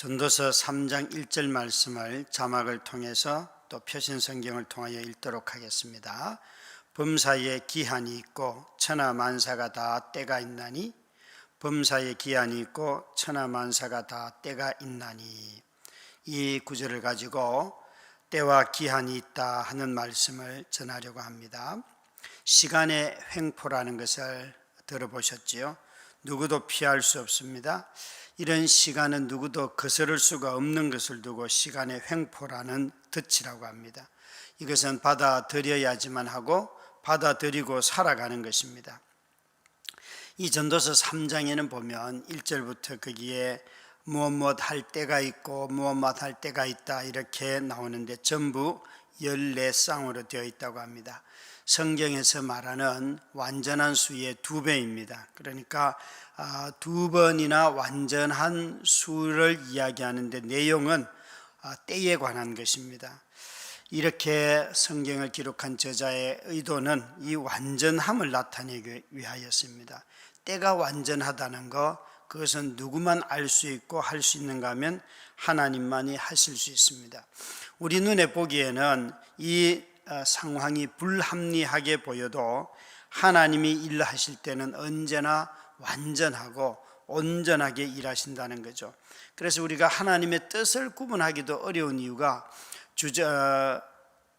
전도서 3장 1절 말씀을 자막을 통해서 또 표신성경을 통하여 읽도록 하겠습니다. 범사에 기한이 있고 천하 만사가 다 때가 있나니, 범사에 기한이 있고 천하 만사가 다 때가 있나니, 이 구절을 가지고 때와 기한이 있다 하는 말씀을 전하려고 합니다. 시간의 횡포라는 것을 들어보셨지요? 누구도 피할 수 없습니다. 이런 시간은 누구도 거스를 수가 없는 것을 두고 시간의 횡포라는 덫이라고 합니다. 이것은 받아들여야지만 하고 받아들이고 살아가는 것입니다. 이 전도서 3장에는 보면 1절부터 거기에 무엇 할 때가 있고 무엇 할 때가 있다 이렇게 나오는데 전부 14쌍으로 되어 있다고 합니다. 성경에서 말하는 완전한 수의 2배입니다. 그러니까 2번이나 완전한 수를 이야기하는데 내용은 때에 관한 것입니다. 이렇게 성경을 기록한 저자의 의도는 이 완전함을 나타내기 위하였습니다. 때가 완전하다는 것, 그것은 누구만 알 수 있고 할 수 있는가 하면 하나님만이 하실 수 있습니다. 우리 눈에 보기에는 이 상황이 불합리하게 보여도 하나님이 일하실 때는 언제나 완전하고 온전하게 일하신다는 거죠. 그래서 우리가 하나님의 뜻을 구분하기도 어려운 이유가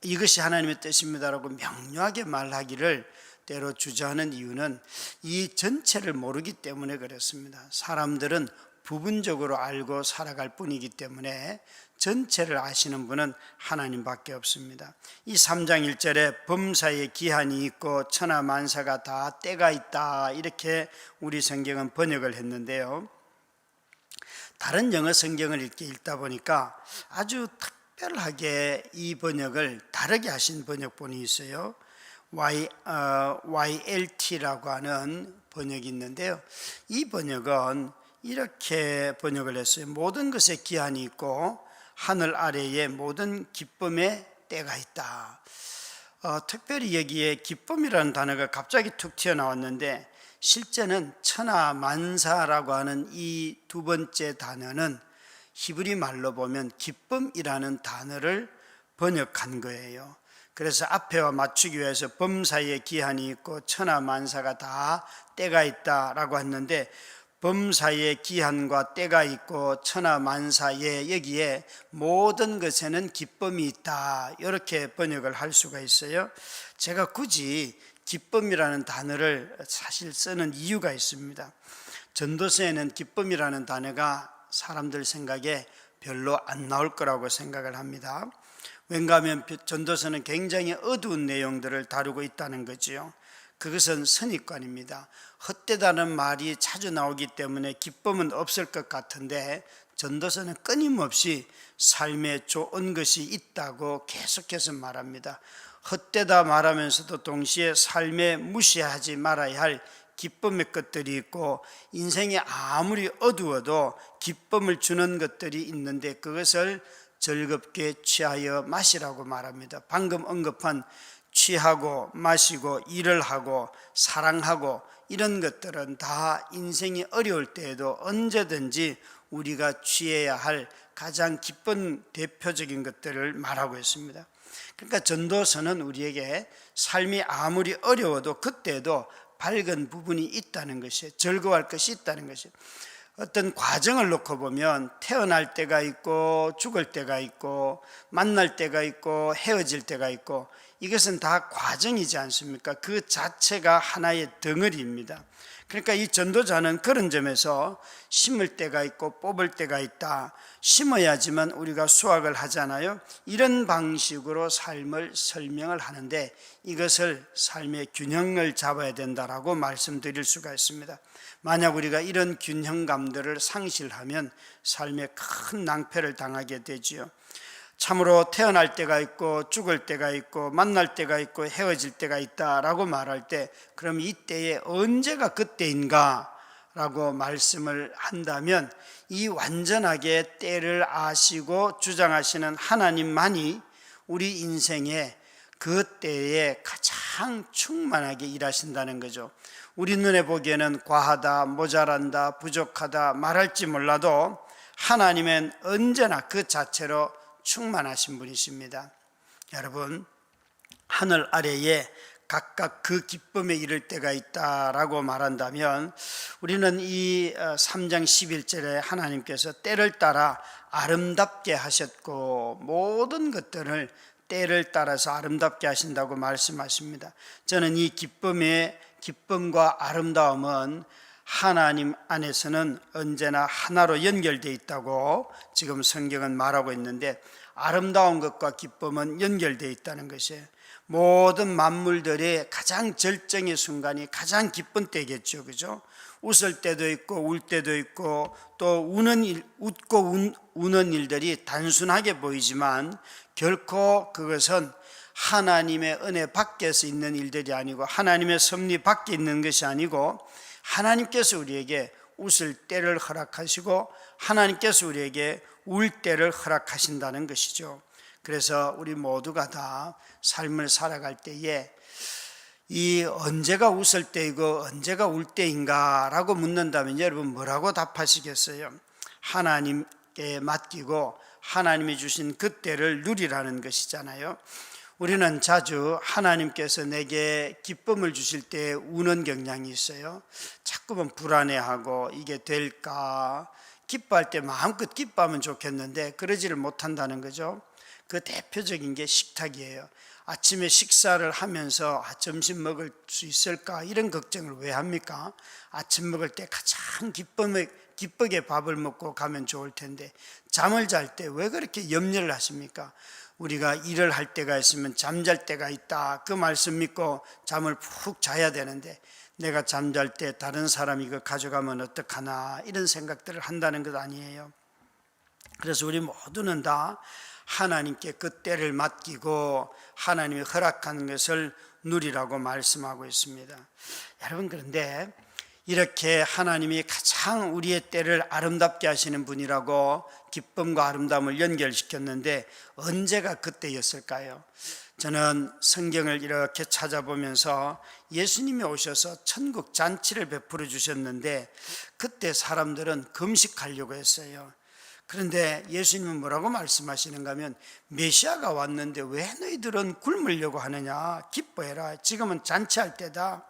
이것이 하나님의 뜻입니다라고 명료하게 말하기를 때로 주저하는 이유는 이 전체를 모르기 때문에 그렇습니다. 사람들은 부분적으로 알고 살아갈 뿐이기 때문에 전체를 아시는 분은 하나님밖에 없습니다. 이 3장 1절에 범사에 기한이 있고 천하 만사가 다 때가 있다 이렇게 우리 성경은 번역을 했는데요. 다른 영어 성경을 이렇게 읽다 보니까 아주 특별하게 이 번역을 다르게 하신 번역본이 있어요. YLT라고 하는 번역이 있는데요. 이 번역은 이렇게 번역을 했어요. 모든 것에 기한이 있고 하늘 아래에 모든 기쁨의 때가 있다. 특별히 여기에 기쁨이라는 단어가 갑자기 툭 튀어나왔는데 실제는 천하 만사라고 하는 이 두 번째 단어는 히브리 말로 보면 기쁨이라는 단어를 번역한 거예요. 그래서 앞에와 맞추기 위해서 범사에 기한이 있고 천하 만사가 다 때가 있다라고 했는데 범사에 기한과 때가 있고 천하 만사에 여기에 모든 것에는 기쁨이 있다 이렇게 번역을 할 수가 있어요. 제가 굳이 기쁨이라는 단어를 사실 쓰는 이유가 있습니다. 전도서에는 기쁨이라는 단어가 사람들 생각에 별로 안 나올 거라고 생각을 합니다. 왠가 하면 전도서는 굉장히 어두운 내용들을 다루고 있다는 거지요. 그것은 선입관입니다. 헛되다는 말이 자주 나오기 때문에 기쁨은 없을 것 같은데 전도서는 끊임없이 삶에 좋은 것이 있다고 계속해서 말합니다. 헛되다 말하면서도 동시에 삶에 무시하지 말아야 할 기쁨의 것들이 있고 인생이 아무리 어두워도 기쁨을 주는 것들이 있는데 그것을 즐겁게 취하여 마시라고 말합니다. 방금 언급한 취하고 마시고 일을 하고 사랑하고 이런 것들은 다 인생이 어려울 때에도 언제든지 우리가 취해야 할 가장 기쁜 대표적인 것들을 말하고 있습니다. 그러니까 전도서는 우리에게 삶이 아무리 어려워도 그때도 밝은 부분이 있다는 것이에요. 즐거워할 것이 있다는 것이에요. 어떤 과정을 놓고 보면 태어날 때가 있고 죽을 때가 있고 만날 때가 있고 헤어질 때가 있고 이것은 다 과정이지 않습니까? 그 자체가 하나의 덩어리입니다. 그러니까 이 전도자는 그런 점에서 심을 때가 있고 뽑을 때가 있다. 심어야지만 우리가 수확을 하잖아요. 이런 방식으로 삶을 설명을 하는데 이것을 삶의 균형을 잡아야 된다라고 말씀드릴 수가 있습니다. 만약 우리가 이런 균형감들을 상실하면 삶에 큰 낭패를 당하게 되지요. 참으로 태어날 때가 있고 죽을 때가 있고 만날 때가 있고 헤어질 때가 있다라고 말할 때 그럼 이때에 언제가 그때인가 라고 말씀을 한다면 이 완전하게 때를 아시고 주장하시는 하나님만이 우리 인생에 그 때에 가장 충만하게 일하신다는 거죠. 우리 눈에 보기에는 과하다, 모자란다, 부족하다 말할지 몰라도 하나님은 언제나 그 자체로 충만하신 분이십니다. 여러분, 하늘 아래에 각각 그 기쁨에 이를 때가 있다라고 말한다면, 우리는 이 3장 11절에 하나님께서 때를 따라 아름답게 하셨고 모든 것들을 때를 따라서 아름답게 하신다고 말씀하십니다. 저는 이 기쁨과 아름다움은 하나님 안에서는 언제나 하나로 연결되어 있다고 지금 성경은 말하고 있는데, 아름다운 것과 기쁨은 연결되어 있다는 것이에요. 모든 만물들의 가장 절정의 순간이 가장 기쁜 때겠죠, 그죠? 웃을 때도 있고 울 때도 있고, 또 웃고 우는 일들이 단순하게 보이지만 결코 그것은 하나님의 은혜 밖에서 있는 일들이 아니고, 하나님의 섭리 밖에 있는 것이 아니고, 하나님께서 우리에게 웃을 때를 허락하시고 하나님께서 우리에게 울 때를 허락하신다는 것이죠. 그래서 우리 모두가 다 삶을 살아갈 때에 이 언제가 웃을 때이고 언제가 울 때인가 라고 묻는다면 여러분 뭐라고 답하시겠어요? 하나님께 맡기고 하나님이 주신 그 때를 누리라는 것이잖아요. 우리는 자주 하나님께서 내게 기쁨을 주실 때 우는 경향이 있어요. 자꾸만 불안해하고 이게 될까? 기뻐할 때 마음껏 기뻐하면 좋겠는데 그러지를 못한다는 거죠. 그 대표적인 게 식탁이에요. 아침에 식사를 하면서 점심 먹을 수 있을까? 이런 걱정을 왜 합니까? 아침 먹을 때 가장 기쁘게 밥을 먹고 가면 좋을 텐데, 잠을 잘 때 왜 그렇게 염려를 하십니까? 우리가 일을 할 때가 있으면 잠잘 때가 있다, 그 말씀 믿고 잠을 푹 자야 되는데, 내가 잠잘 때 다른 사람이 이거 가져가면 어떡하나 이런 생각들을 한다는 것 아니에요. 그래서 우리 모두는 다 하나님께 그 때를 맡기고 하나님이 허락하는 것을 누리라고 말씀하고 있습니다. 여러분, 그런데 이렇게 하나님이 가장 우리의 때를 아름답게 하시는 분이라고 기쁨과 아름다움을 연결시켰는데 언제가 그때였을까요? 저는 성경을 이렇게 찾아보면서 예수님이 오셔서 천국 잔치를 베풀어 주셨는데 그때 사람들은 금식하려고 했어요. 그런데 예수님은 뭐라고 말씀하시는가 하면, 메시아가 왔는데 왜 너희들은 굶으려고 하느냐, 기뻐해라, 지금은 잔치할 때다.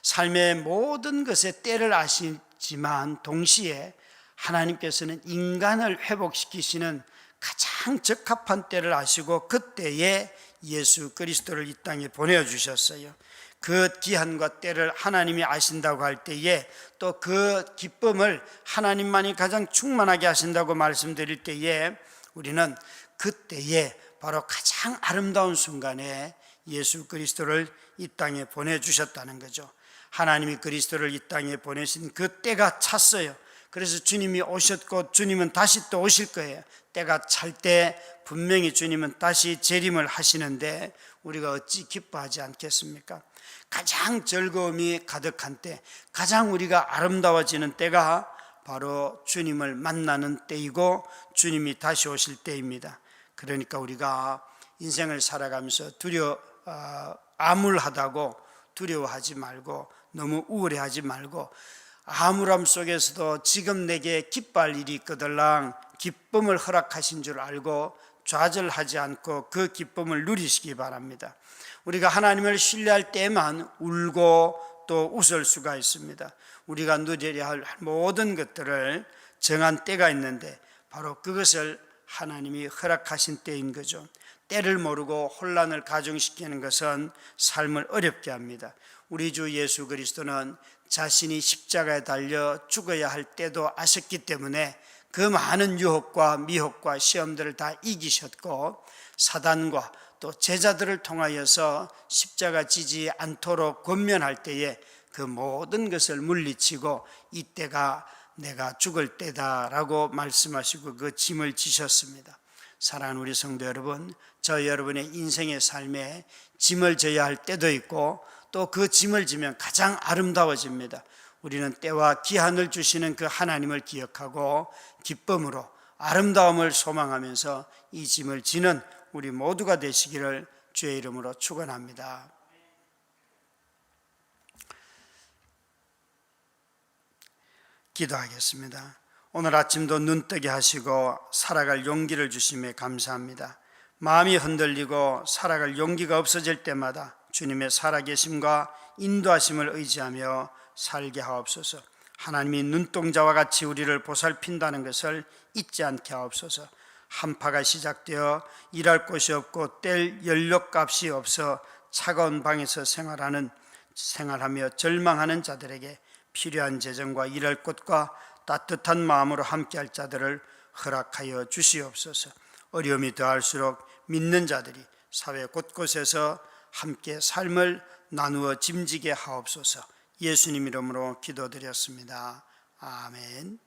삶의 모든 것에 때를 아시지만 동시에 하나님께서는 인간을 회복시키시는 가장 적합한 때를 아시고 그때에 예수 그리스도를 이 땅에 보내주셨어요. 그 기한과 때를 하나님이 아신다고 할 때에 또 그 기쁨을 하나님만이 가장 충만하게 하신다고 말씀드릴 때에 우리는 그때에 바로 가장 아름다운 순간에 예수 그리스도를 이 땅에 보내주셨다는 거죠. 하나님이 그리스도를 이 땅에 보내신 그 때가 찼어요. 그래서 주님이 오셨고 주님은 다시 또 오실 거예요. 때가 찰 때 분명히 주님은 다시 재림을 하시는데 우리가 어찌 기뻐하지 않겠습니까? 가장 즐거움이 가득한 때, 가장 우리가 아름다워지는 때가 바로 주님을 만나는 때이고 주님이 다시 오실 때입니다. 그러니까 우리가 인생을 살아가면서 암울하다고 두려워하지 말고, 너무 우울해하지 말고, 암울함 속에서도 지금 내게 기뻐할 일이 있거들랑 기쁨을 허락하신 줄 알고 좌절하지 않고 그 기쁨을 누리시기 바랍니다. 우리가 하나님을 신뢰할 때만 울고 또 웃을 수가 있습니다. 우리가 누려야 할 모든 것들을 정한 때가 있는데 바로 그것을 하나님이 허락하신 때인 거죠. 때를 모르고 혼란을 가중시키는 것은 삶을 어렵게 합니다. 우리 주 예수 그리스도는 자신이 십자가에 달려 죽어야 할 때도 아셨기 때문에 그 많은 유혹과 미혹과 시험들을 다 이기셨고, 사단과 또 제자들을 통하여서 십자가 지지 않도록 권면할 때에 그 모든 것을 물리치고 이때가 내가 죽을 때다라고 말씀하시고 그 짐을 지셨습니다. 사랑하는 우리 성도 여러분, 저 여러분의 인생의 삶에 짐을 져야 할 때도 있고 또 그 짐을 지면 가장 아름다워집니다. 우리는 때와 기한을 주시는 그 하나님을 기억하고 기쁨으로 아름다움을 소망하면서 이 짐을 지는 우리 모두가 되시기를 주의 이름으로 축원합니다. 기도하겠습니다. 오늘 아침도 눈뜨게 하시고 살아갈 용기를 주심에 감사합니다. 마음이 흔들리고 살아갈 용기가 없어질 때마다 주님의 살아계심과 인도하심을 의지하며 살게 하옵소서. 하나님이 눈동자와 같이 우리를 보살핀다는 것을 잊지 않게 하옵소서. 한파가 시작되어 일할 곳이 없고 뗄 연료값이 없어 차가운 방에서 생활하며 절망하는 자들에게 필요한 재정과 일할 곳과 따뜻한 마음으로 함께할 자들을 허락하여 주시옵소서. 어려움이 더할수록 믿는 자들이 사회 곳곳에서 함께 삶을 나누어 짐지게 하옵소서. 예수님 이름으로 기도드렸습니다. 아멘.